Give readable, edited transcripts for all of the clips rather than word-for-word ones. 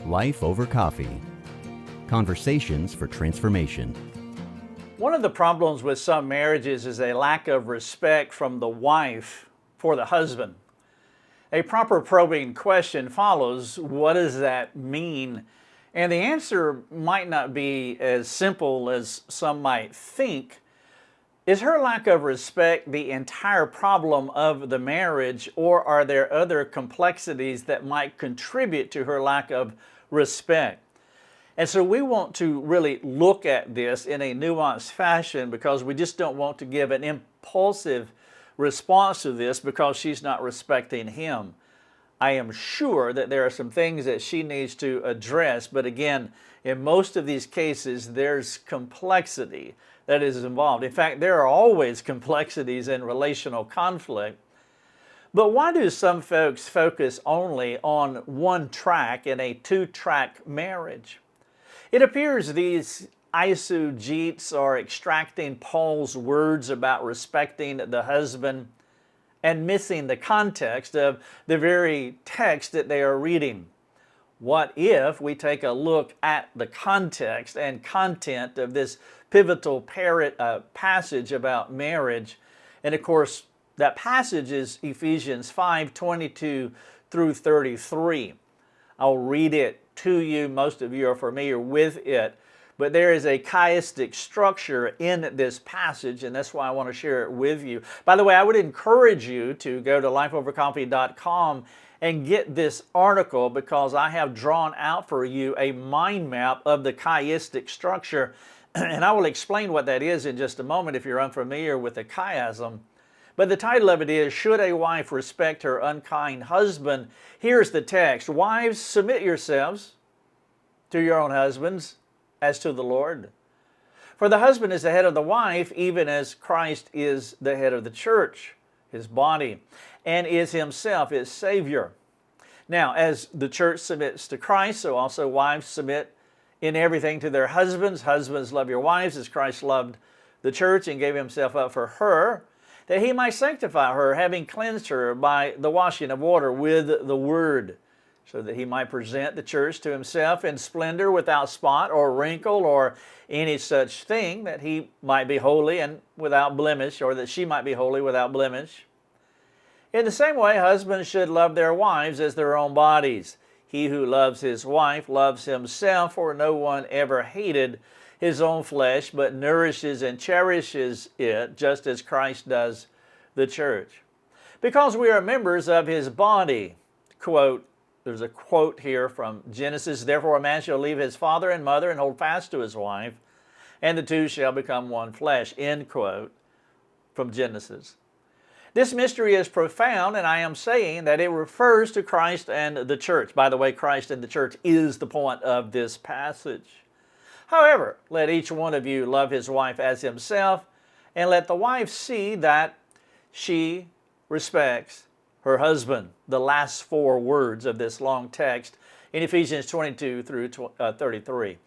Life over coffee. Conversations for transformation. One of the problems with some marriages is a lack of respect from the wife for the husband. A proper probing question follows. What does that mean? And the answer might not be as simple as some might think. Is her lack of respect the entire problem of the marriage, or are there other complexities that might contribute to her lack of respect? And so we want to really look at this in a nuanced fashion, because we just don't want to give an impulsive response to this because she's not respecting him. I am sure that there are some things that she needs to address, but again, in most of these cases, there's complexity that is involved. In fact, there are always complexities in relational conflict. But why do some folks focus only on one track in a two-track marriage? It appears these eisogetes are extracting Paul's words about respecting the husband and missing the context of the very text that they are reading. What if we take a look at the context and content of this pivotal passage about marriage? And of course, that passage is Ephesians 5:22 through 33. I'll read it to you. Most of you are familiar with it. But there is a chiastic structure in this passage, and that's why I want to share it with you. By the way, I would encourage you to go to lifeovercoffee.com and get this article, because I have drawn out for you a mind map of the chiastic structure, and I will explain what that is in just a moment if you're unfamiliar with the chiasm. But the title of it is, Should a Wife Respect Her Unkind Husband? Here's the text. Wives, submit yourselves to your own husbands as to the Lord. For the husband is the head of the wife, even as Christ is the head of the church, his body, and is himself its Savior. Now, as the church submits to Christ, so also wives submit in everything to their husbands. Husbands, love your wives as Christ loved the church and gave himself up for her, that he might sanctify her, having cleansed her by the washing of water with the word, so that he might present the church to himself in splendor, without spot or wrinkle or any such thing, that he might be holy and without blemish, or that she might be holy without blemish. In the same way, husbands should love their wives as their own bodies. He who loves his wife loves himself, for no one ever hated his own flesh, but nourishes and cherishes it, just as Christ does the church, because we are members of his body. Quote, there's a quote here from Genesis, therefore a man shall leave his father and mother and hold fast to his wife, and the two shall become one flesh, end quote, from Genesis. This mystery is profound, and I am saying that it refers to Christ and the church. By the way, Christ and the church is the point of this passage. However, let each one of you love his wife as himself, and let the wife see that she respects her husband. The last four words of this long text in Ephesians 22 through 33.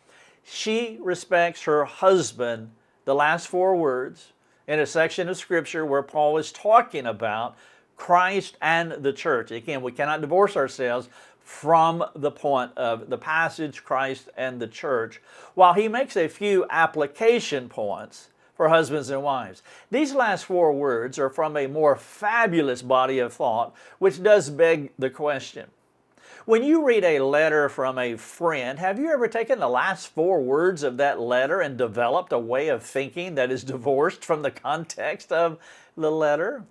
She respects her husband, the last four words, in a section of Scripture where Paul is talking about Christ and the church. Again, we cannot divorce ourselves from the point of the passage, Christ and the church, while he makes a few application points for husbands and wives. These last four words are from a more fabulous body of thought, which does beg the question. When you read a letter from a friend, have you ever taken the last four words of that letter and developed a way of thinking that is divorced from the context of the letter?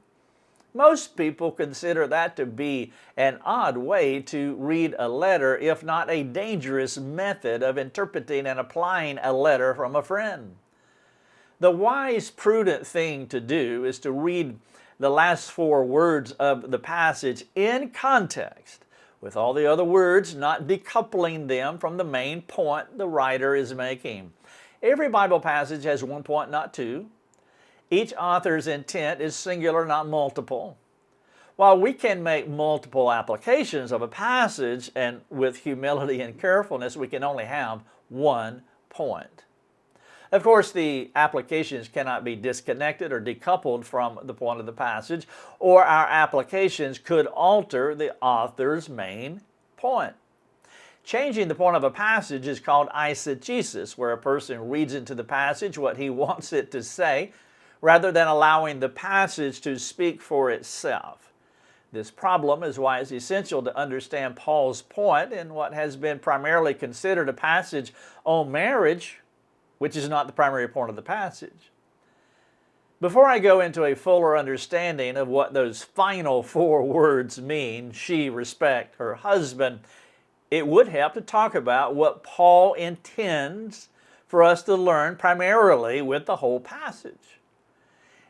Most people consider that to be an odd way to read a letter, if not a dangerous method of interpreting and applying a letter from a friend. The wise, prudent thing to do is to read the last four words of the passage in context, with all the other words, not decoupling them from the main point the writer is making. Every Bible passage has one point, not two. Each author's intent is singular, not multiple. While we can make multiple applications of a passage, and with humility and carefulness, we can only have one point. Of course, the applications cannot be disconnected or decoupled from the point of the passage, or our applications could alter the author's main point. Changing the point of a passage is called eisogetes, where a person reads into the passage what he wants it to say, rather than allowing the passage to speak for itself. This problem is why it's essential to understand Paul's point in what has been primarily considered a passage on marriage, which is not the primary point of the passage. Before I go into a fuller understanding of what those final 4 words mean, she respect her husband, it would help to talk about what Paul intends for us to learn primarily with the whole passage.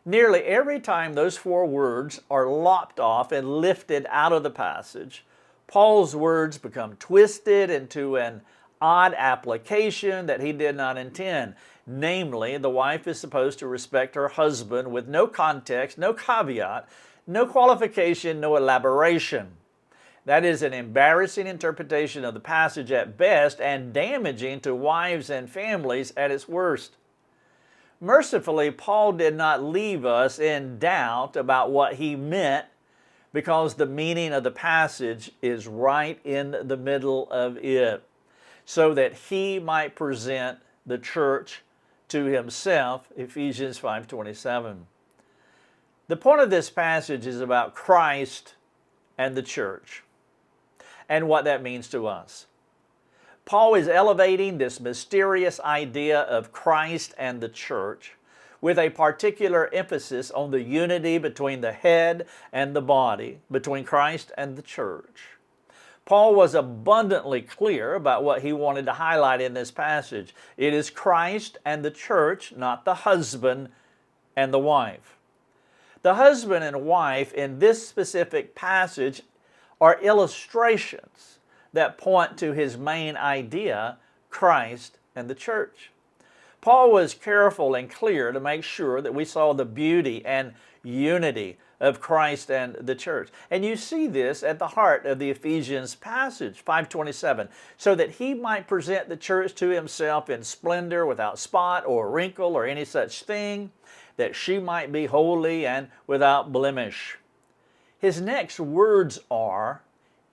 Nearly every time those 4 words are lopped off and lifted out of the passage, Paul's words become twisted into an odd application that he did not intend. Namely, the wife is supposed to respect her husband with no context, no caveat, no qualification, no elaboration. That is an embarrassing interpretation of the passage at best and damaging to wives and families at its worst. Mercifully, Paul did not leave us in doubt about what he meant, because the meaning of the passage is right in the middle of it, so that he might present the church to himself, Ephesians 5:27. The point of this passage is about Christ and the church, and what that means to us. Paul is elevating this mysterious idea of Christ and the church with a particular emphasis on the unity between the head and the body, between Christ and the church. Paul was abundantly clear about what he wanted to highlight in this passage. It is Christ and the church, not the husband and the wife. The husband and wife in this specific passage are illustrations that point to his main idea, Christ and the church. Paul was careful and clear to make sure that we saw the beauty and unity of Christ and the church. And you see this at the heart of the Ephesians passage, 5:27, so that he might present the church to himself in splendor, without spot or wrinkle or any such thing, that she might be holy and without blemish. His next words are,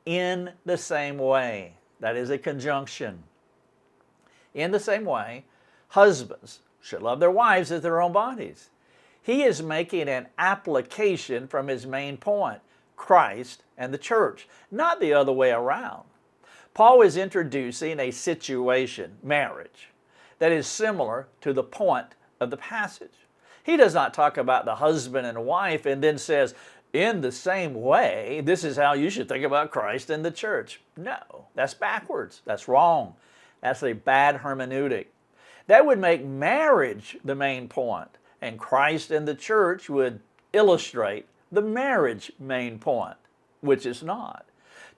in the same way. That is a conjunction. In the same way, husbands should love their wives as their own bodies. He is making an application from his main point, Christ and the church, not the other way around. Paul is introducing a situation, marriage, that is similar to the point of the passage. He does not talk about the husband and wife and then says, in the same way, this is how you should think about Christ and the church. No, that's backwards. That's wrong. That's a bad hermeneutic. That would make marriage the main point, and Christ and the church would illustrate the marriage main point, which is not.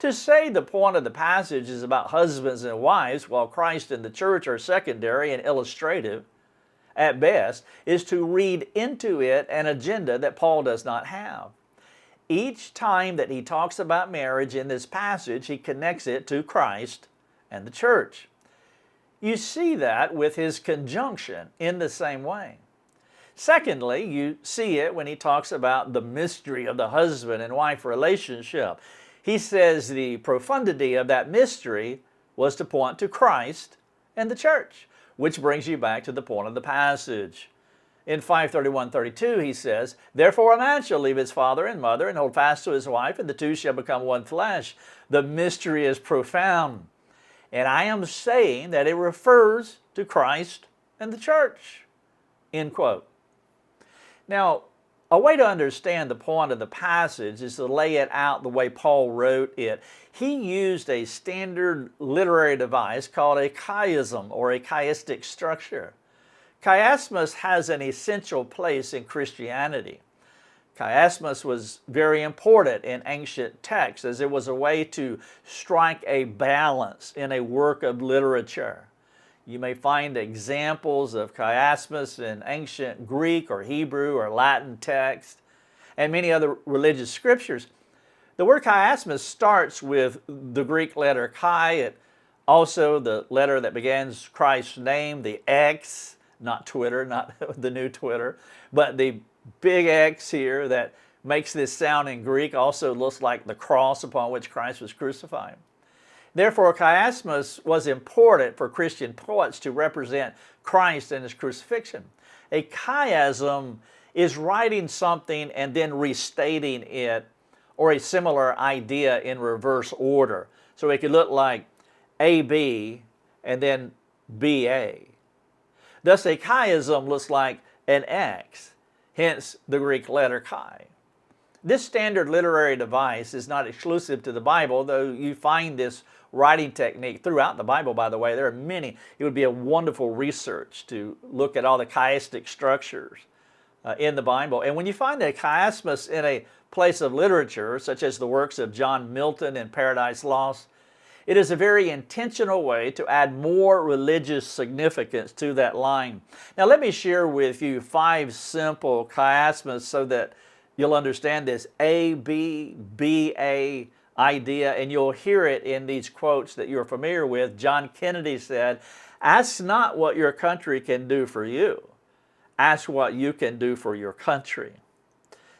To say the point of the passage is about husbands and wives while Christ and the church are secondary and illustrative, at best, is to read into it an agenda that Paul does not have. Each time that he talks about marriage in this passage, he connects it to Christ and the church. You see that with his conjunction, in the same way. Secondly, you see it when he talks about the mystery of the husband and wife relationship. He says the profundity of that mystery was to point to Christ and the church, which brings you back to the point of the passage. In 5:31-32, he says, therefore a man shall leave his father and mother and hold fast to his wife, and the two shall become one flesh. The mystery is profound. And I am saying that it refers to Christ and the church. End quote. Now, a way to understand the point of the passage is to lay it out the way Paul wrote it. He used a standard literary device called a chiasm, or a chiastic structure. Chiasmus has an essential place in Christianity. Chiasmus was very important in ancient texts, as it was a way to strike a balance in a work of literature. You may find examples of chiasmus in ancient Greek or Hebrew or Latin texts and many other religious scriptures. The word chiasmus starts with the Greek letter chi, also the letter that begins Christ's name, the X, not Twitter, not the new Twitter, but the big X here that makes this sound in Greek also looks like the cross upon which Christ was crucified. Therefore, chiasmus was important for Christian poets to represent Christ and his crucifixion. A chiasm is writing something and then restating it, or a similar idea in reverse order. So it could look like AB and then BA. Thus, a chiasm looks like an X, hence the Greek letter chi. This standard literary device is not exclusive to the Bible, though you find this writing technique throughout the Bible, by the way. There are many. It would be a wonderful research to look at all the chiastic structures in the Bible. And when you find a chiasmus in a place of literature, such as the works of John Milton in Paradise Lost, it is a very intentional way to add more religious significance to that line. Now let me share with you 5 simple chiasmus so that you'll understand this A, B, B, A idea, and you'll hear it in these quotes that you're familiar with. John Kennedy said, "Ask not what your country can do for you. Ask what you can do for your country."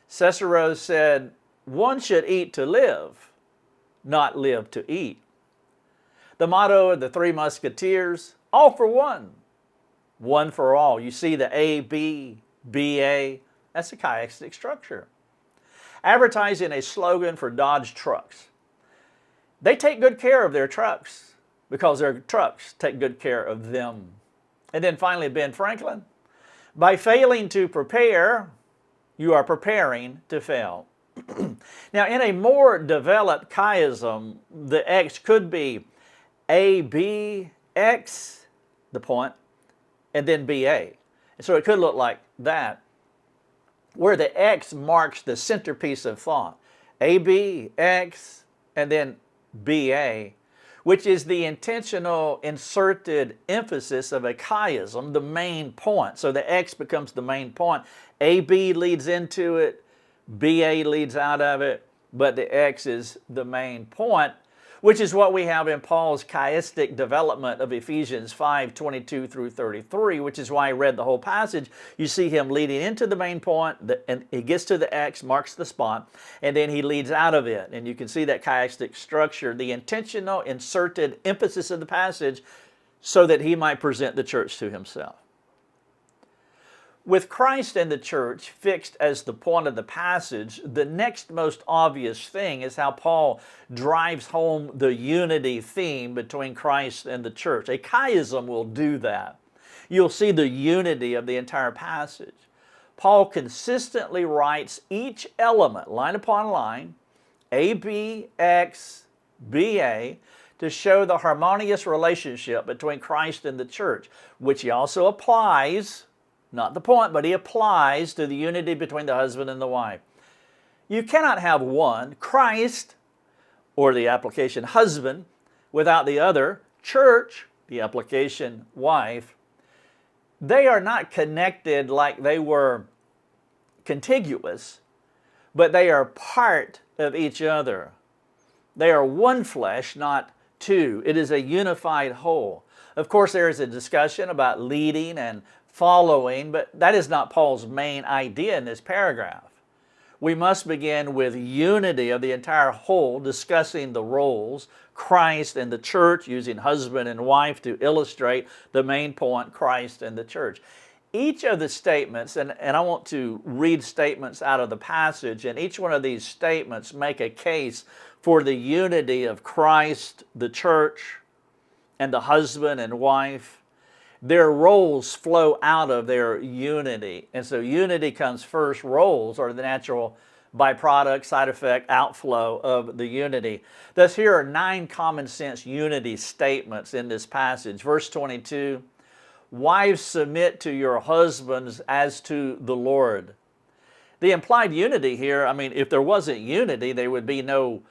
Cicero said, "One should eat to live, not live to eat." The motto of the Three Musketeers, all for one, one for all. You see the A, B, B, A, that's a chiastic structure. Advertising a slogan for Dodge trucks. They take good care of their trucks because their trucks take good care of them. And then finally, Ben Franklin, by failing to prepare, you are preparing to fail. Now, in a more developed chiasm, the X could be A, B, X, the point, and then BA. So it could look like that, where the X marks the centerpiece of thought. AB, X, and then BA, which is the intentional inserted emphasis of a chiasm, the main point. So the X becomes the main point. AB leads into it, BA leads out of it, but the X is the main point, which is what we have in Paul's chiastic development of Ephesians 5:22 through 33, which is why I read the whole passage. You see him leading into the main point, and he gets to the X, marks the spot, and then he leads out of it. And you can see that chiastic structure, the intentional inserted emphasis of the passage, so that he might present the church to himself. With Christ and the church fixed as the point of the passage, the next most obvious thing is how Paul drives home the unity theme between Christ and the church. A chiasm will do that. You'll see the unity of the entire passage. Paul consistently writes each element, line upon line, A, B, X, B, A, to show the harmonious relationship between Christ and the church, which he also applies, not the point, but he applies to the unity between the husband and the wife. You cannot have one, Christ, or the application husband, without the other, church, the application wife. They are not connected like they were contiguous, but they are part of each other. They are one flesh, not two. It is a unified whole. Of course, there is a discussion about leading and following, but that is not Paul's main idea in this paragraph. We must begin with unity of the entire whole, discussing the roles, Christ and the church, using husband and wife to illustrate the main point, Christ and the church. Each of the statements, and I want to read statements out of the passage, and each one of these statements make a case for the unity of Christ, the church, and the husband and wife. Their roles flow out of their unity. And so unity comes first. Roles are the natural byproduct, side effect, outflow of the unity. Thus, here are 9 common sense unity statements in this passage. Verse 22, wives, submit to your husbands as to the Lord. The implied unity here, if there wasn't unity, there would be no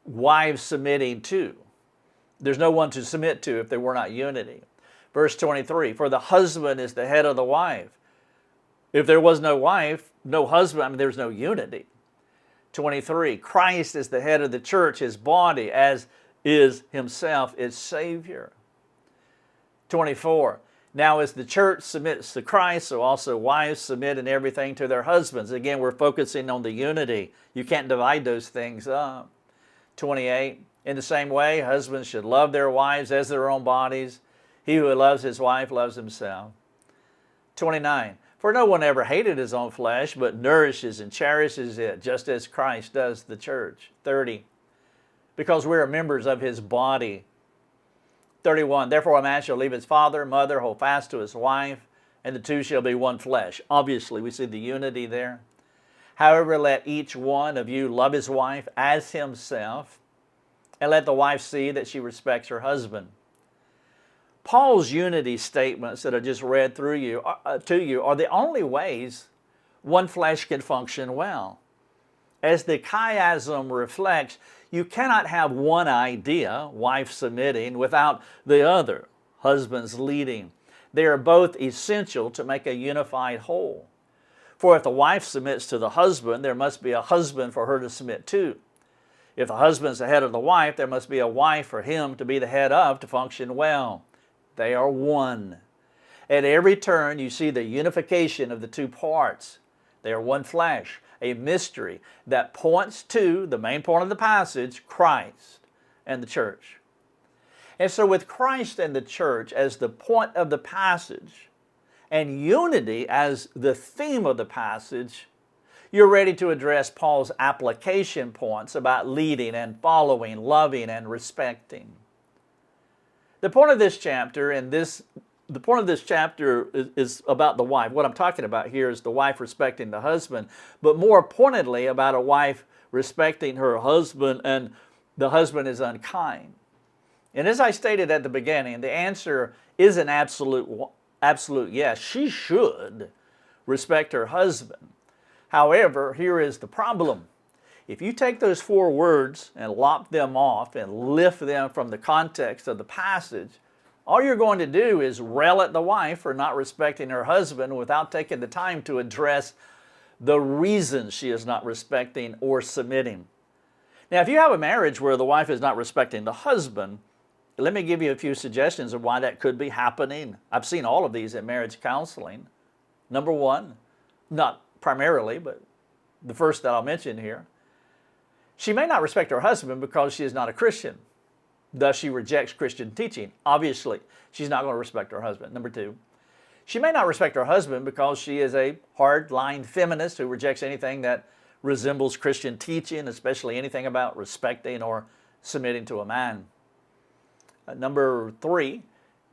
wives submitting to. There's no one to submit to if there were not unity. Verse 23, for the husband is the head of the wife. If there was no wife, no husband, there's no unity. 23, Christ is the head of the church, his body, as is himself its Savior. 24, now as the church submits to Christ, so also wives submit in everything to their husbands. Again, we're focusing on the unity. You can't divide those things up. 28, In the same way, husbands should love their wives as their own bodies. He who loves his wife loves himself. 29. For no one ever hated his own flesh, but nourishes and cherishes it, just as Christ does the church. 30. Because we are members of his body. 31. Therefore a man shall leave his father, mother, hold fast to his wife, and the two shall be one flesh. Obviously, we see the unity there. However, let each one of you love his wife as himself, and let the wife see that she respects her husband. Paul's unity statements that I just read to you are the only ways one flesh can function well. As the chiasm reflects, you cannot have one idea, wife submitting, without the other, husbands leading. They are both essential to make a unified whole. For if the wife submits to the husband, there must be a husband for her to submit to. If the husband is the head of the wife, there must be a wife for him to be the head of to function well. They are one. At every turn, you see the unification of the two parts. They are one flesh, a mystery that points to the main point of the passage, Christ and the church. And so with Christ and the church as the point of the passage, and unity as the theme of the passage, you're ready to address Paul's application points about leading and following, loving and respecting. The point of this chapter is about the wife. What I'm talking about here is the wife respecting the husband, but more pointedly about a wife respecting her husband, and the husband is unkind. And as I stated at the beginning, the answer is an absolute yes. She should respect her husband. However, here is the problem. If you take those four words and lop them off and lift them from the context of the passage, all you're going to do is rail at the wife for not respecting her husband without taking the time to address the reason she is not respecting or submitting. Now, if you have a marriage where the wife is not respecting the husband, let me give you a few suggestions of why that could be happening. I've seen all of these in marriage counseling. Number one, not primarily, but the first that I'll mention here, she may not respect her husband because she is not a Christian. Thus, she rejects Christian teaching. Obviously, she's not going to respect her husband. Number two, she may not respect her husband because she is a hard-line feminist who rejects anything that resembles Christian teaching, especially anything about respecting or submitting to a man. Number three,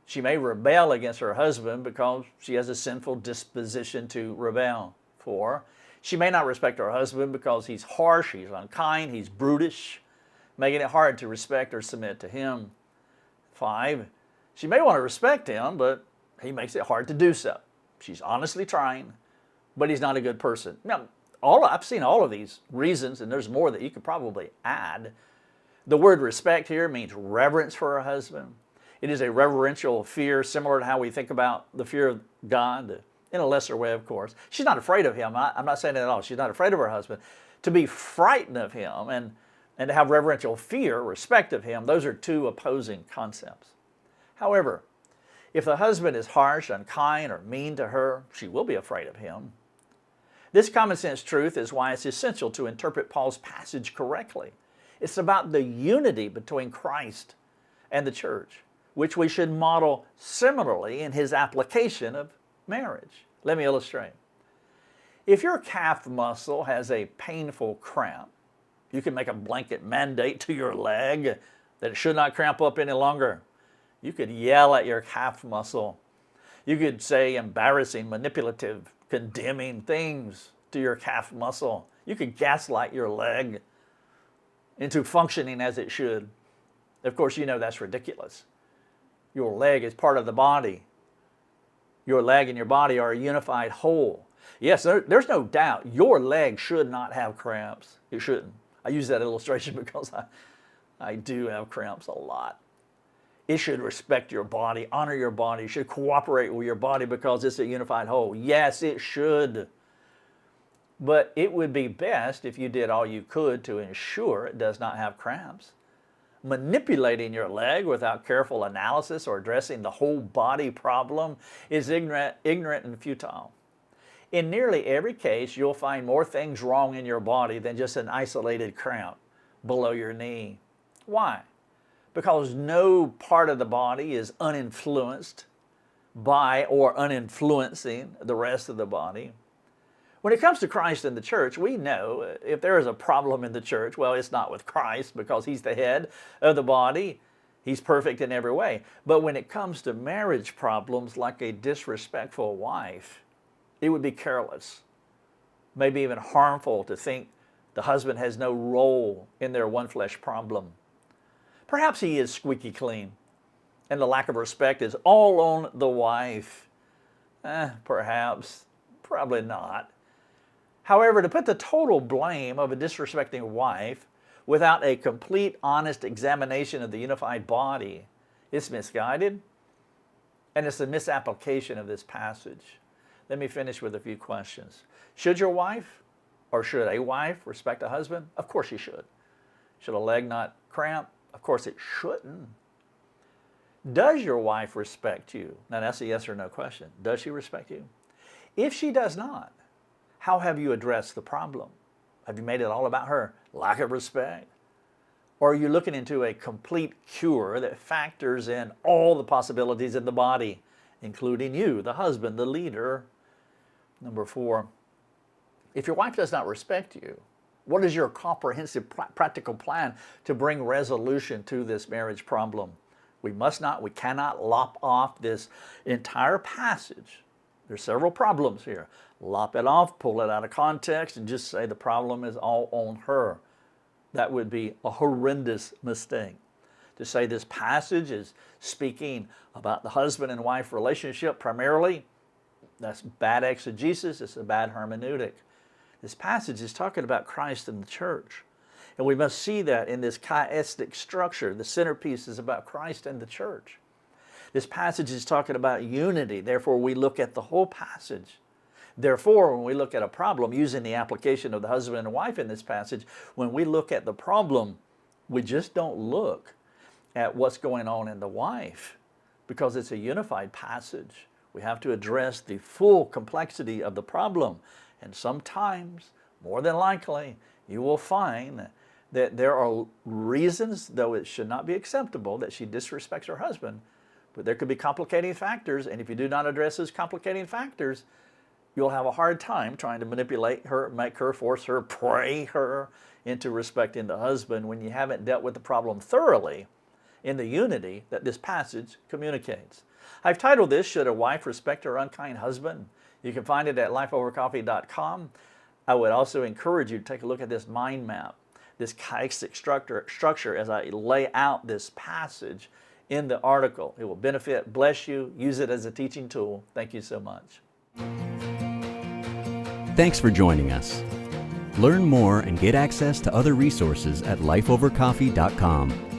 she may rebel against her husband because she has a sinful disposition to rebel. 4, she may not respect her husband because he's harsh, he's unkind, he's brutish, making it hard to respect or submit to him. 5, she may want to respect him, but he makes it hard to do so. She's honestly trying, but he's not a good person. Now, I've seen all of these reasons, and there's more that you could probably add. The word respect here means reverence for her husband. It is a reverential fear, similar to how we think about the fear of God, in a lesser way, of course. She's not afraid of him. I'm not saying that at all. She's not afraid of her husband. To be frightened of him and to have reverential fear, respect of him, those are two opposing concepts. However, if the husband is harsh, unkind, or mean to her, she will be afraid of him. This common sense truth is why it's essential to interpret Paul's passage correctly. It's about the unity between Christ and the church, which we should model similarly in his application of marriage. Let me illustrate. If your calf muscle has a painful cramp, you can make a blanket mandate to your leg that it should not cramp up any longer. You could yell at your calf muscle. You could say embarrassing, manipulative, condemning things to your calf muscle. You could gaslight your leg into functioning as it should. Of course, you know that's ridiculous. Your leg is part of the body. Your leg and your body are a unified whole. Yes, there's no doubt your leg should not have cramps. It shouldn't. I use that illustration because I do have cramps a lot. It should respect your body, honor your body, should cooperate with your body because it's a unified whole. Yes, it should. But it would be best if you did all you could to ensure it does not have cramps. Manipulating your leg without careful analysis or addressing the whole body problem is ignorant and futile. In nearly every case, you'll find more things wrong in your body than just an isolated cramp below your knee. Why? Because no part of the body is uninfluenced by or uninfluencing the rest of the body. When it comes to Christ and the church, we know if there is a problem in the church, well, it's not with Christ because he's the head of the body. He's perfect in every way. But when it comes to marriage problems like a disrespectful wife, it would be careless, maybe even harmful to think the husband has no role in their one flesh problem. Perhaps he is squeaky clean and the lack of respect is all on the wife. Perhaps, probably not. However, to put the total blame of a disrespecting wife without a complete, honest examination of the unified body is misguided, and it's a misapplication of this passage. Let me finish with a few questions. Should your wife, or should a wife, respect a husband? Of course she should. Should a leg not cramp? Of course it shouldn't. Does your wife respect you? Now that's a yes or no question. Does she respect you? If she does not, how have you addressed the problem? Have you made it all about her lack of respect? Or are you looking into a complete cure that factors in all the possibilities in the body, including you, the husband, the leader? Number 4, if your wife does not respect you, what is your comprehensive practical plan to bring resolution to this marriage problem? We cannot lop off this entire passage. There's several problems here. Lop it off, pull it out of context, and just say the problem is all on her. That would be a horrendous mistake. To say this passage is speaking about the husband and wife relationship primarily, that's bad exegesis, it's a bad hermeneutic. This passage is talking about Christ and the church. And we must see that in this chiastic structure. The centerpiece is about Christ and the church. This passage is talking about unity. Therefore, we look at the whole passage. Therefore, when we look at a problem, using the application of the husband and wife in this passage, when we look at the problem, we just don't look at what's going on in the wife because it's a unified passage. We have to address the full complexity of the problem. And sometimes, more than likely, you will find that there are reasons, though it should not be acceptable, that she disrespects her husband. But there could be complicating factors, and if you do not address those complicating factors, you'll have a hard time trying to manipulate her, make her, force her, pray her into respecting the husband when you haven't dealt with the problem thoroughly in the unity that this passage communicates. I've titled this, Should a Wife Respect Her Unkind Husband? You can find it at lifeovercoffee.com. I would also encourage you to take a look at this mind map, this chiastic structure as I lay out this passage in the article. It will benefit, bless you, use it as a teaching tool. Thank you so much. Thanks for joining us. Learn more and get access to other resources at lifeovercoffee.com.